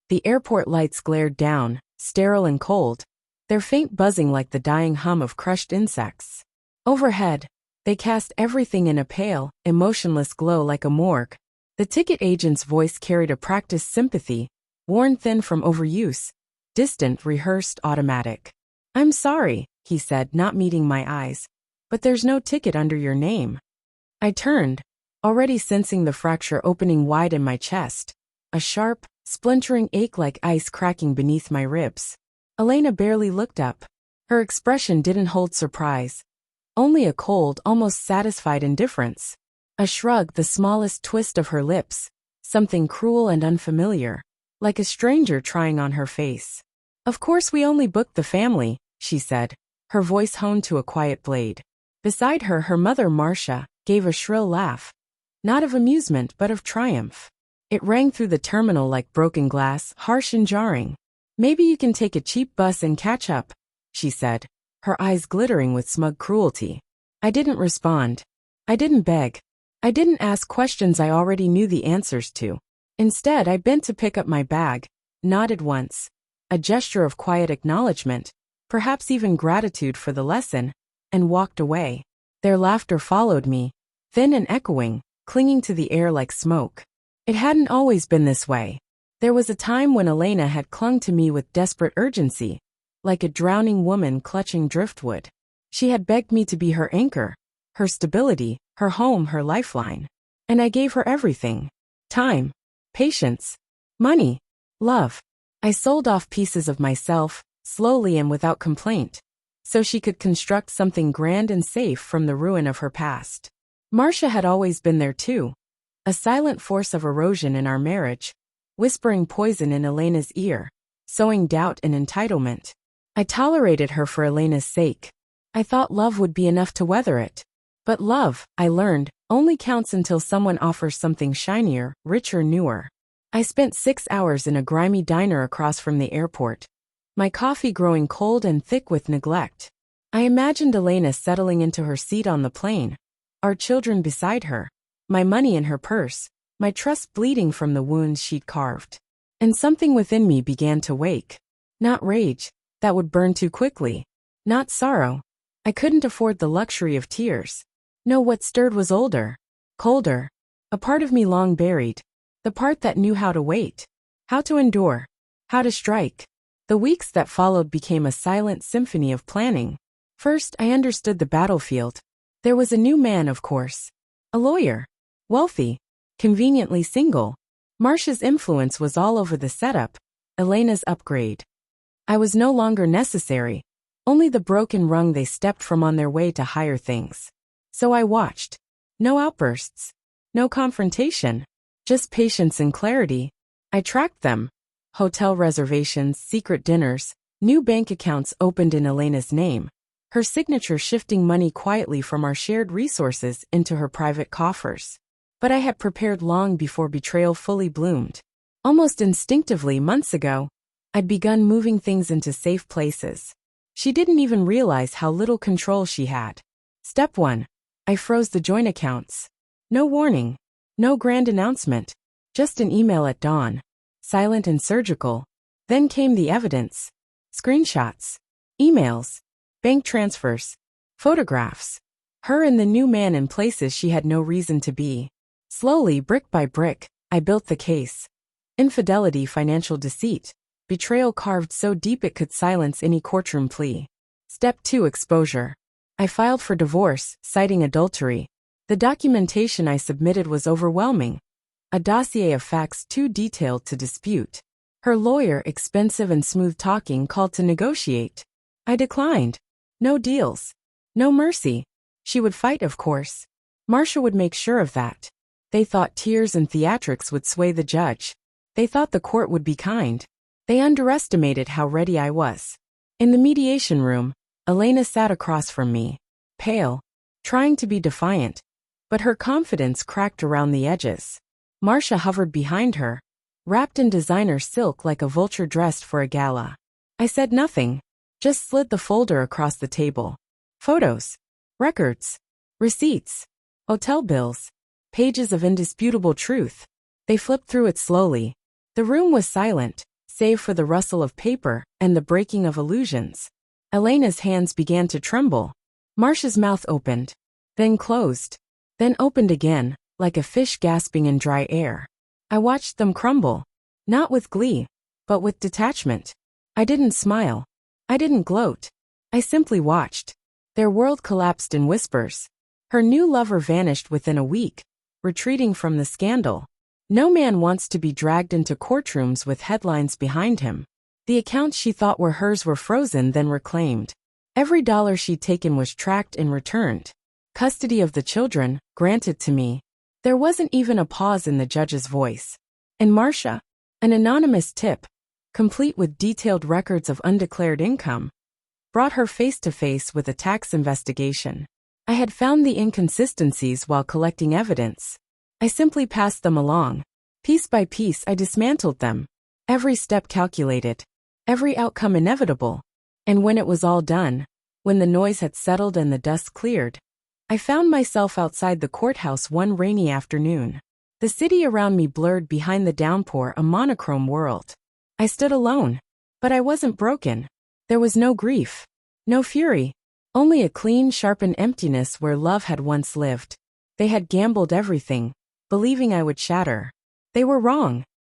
The airport lights glared down, sterile and cold, their faint buzzing like the dying hum of crushed insects. Overhead, they cast everything in a pale, emotionless glow like a morgue. The ticket agent's voice carried a practiced sympathy, worn thin from overuse, distant, rehearsed, automatic. "I'm sorry," he said, not meeting my eyes, "but there's no ticket under your name." I turned, already sensing the fracture opening wide in my chest, a sharp, splintering ache like ice cracking beneath my ribs. Elena barely looked up. Her expression didn't hold surprise, only a cold, almost satisfied indifference. A shrug, the smallest twist of her lips, something cruel and unfamiliar, like a stranger trying on her face. "Of course we only booked the family," she said, her voice honed to a quiet blade. Beside her, her mother, Marcia, gave a shrill laugh, not of amusement but of triumph. It rang through the terminal like broken glass, harsh and jarring. "Maybe you can take a cheap bus and catch up," she said, her eyes glittering with smug cruelty. I didn't respond. I didn't beg. I didn't ask questions I already knew the answers to. Instead, I bent to pick up my bag, nodded once, a gesture of quiet acknowledgement, perhaps even gratitude for the lesson, and walked away. Their laughter followed me, thin and echoing, clinging to the air like smoke. It hadn't always been this way. There was a time when Elena had clung to me with desperate urgency, like a drowning woman clutching driftwood. She had begged me to be her anchor, her stability, her home, her lifeline. And I gave her everything. Time, patience, money, love. I sold off pieces of myself, slowly and without complaint, so she could construct something grand and safe from the ruin of her past. Marcia had always been there too, a silent force of erosion in our marriage, whispering poison in Elena's ear, sowing doubt and entitlement. I tolerated her for Elena's sake. I thought love would be enough to weather it. But love, I learned, only counts until someone offers something shinier, richer, newer. I spent 6 hours in a grimy diner across from the airport, my coffee growing cold and thick with neglect. I imagined Elena settling into her seat on the plane, our children beside her, my money in her purse, my trust bleeding from the wounds she'd carved. And something within me began to wake. Not rage, that would burn too quickly. Not sorrow. I couldn't afford the luxury of tears. No, what stirred was older, colder, a part of me long buried, the part that knew how to wait, how to endure, how to strike. The weeks that followed became a silent symphony of planning. First, I understood the battlefield. There was a new man, of course. A lawyer. Wealthy. Conveniently single. Marcia's influence was all over the setup. Elena's upgrade. I was no longer necessary. Only the broken rung they stepped from on their way to higher things. So I watched. No outbursts. No confrontation. Just patience and clarity. I tracked them. Hotel reservations, secret dinners, new bank accounts opened in Elena's name. Her signature shifting money quietly from our shared resources into her private coffers. But I had prepared long before betrayal fully bloomed. Almost instinctively, months ago, I'd begun moving things into safe places. She didn't even realize how little control she had. Step 1. I froze the joint accounts. No warning. No grand announcement. Just an email at dawn. Silent and surgical. Then came the evidence. Screenshots. Emails. Bank transfers. Photographs. Her and the new man in places she had no reason to be. Slowly, brick by brick, I built the case. Infidelity, financial deceit. Betrayal carved so deep it could silence any courtroom plea. Step 2. Exposure. I filed for divorce, citing adultery. The documentation I submitted was overwhelming. A dossier of facts too detailed to dispute. Her lawyer, expensive and smooth-talking, called to negotiate. I declined. No deals. No mercy. She would fight, of course. Marcia would make sure of that. They thought tears and theatrics would sway the judge. They thought the court would be kind. They underestimated how ready I was. In the mediation room, Elena sat across from me, pale, trying to be defiant, but her confidence cracked around the edges. Marcia hovered behind her, wrapped in designer silk like a vulture dressed for a gala. I said nothing, just slid the folder across the table. Photos, records, receipts, hotel bills, pages of indisputable truth. They flipped through it slowly. The room was silent, save for the rustle of paper and the breaking of illusions. Elena's hands began to tremble. Marcia's mouth opened, then closed, then opened again, like a fish gasping in dry air. I watched them crumble, not with glee, but with detachment. I didn't smile. I didn't gloat. I simply watched. Their world collapsed in whispers. Her new lover vanished within a week, retreating from the scandal. No man wants to be dragged into courtrooms with headlines behind him. The accounts she thought were hers were frozen then reclaimed. Every dollar she'd taken was tracked and returned. Custody of the children, granted to me. There wasn't even a pause in the judge's voice. And Marcia? An anonymous tip, complete with detailed records of undeclared income, brought her face to face with a tax investigation. I had found the inconsistencies while collecting evidence. I simply passed them along. Piece by piece I dismantled them. Every step calculated. Every outcome inevitable. And when it was all done, when the noise had settled and the dust cleared, I found myself outside the courthouse one rainy afternoon. The city around me blurred behind the downpour, a monochrome world. I stood alone. But I wasn't broken. There was no grief. No fury. Only a clean, sharpened emptiness where love had once lived. They had gambled everything, believing I would shatter. They were wrong.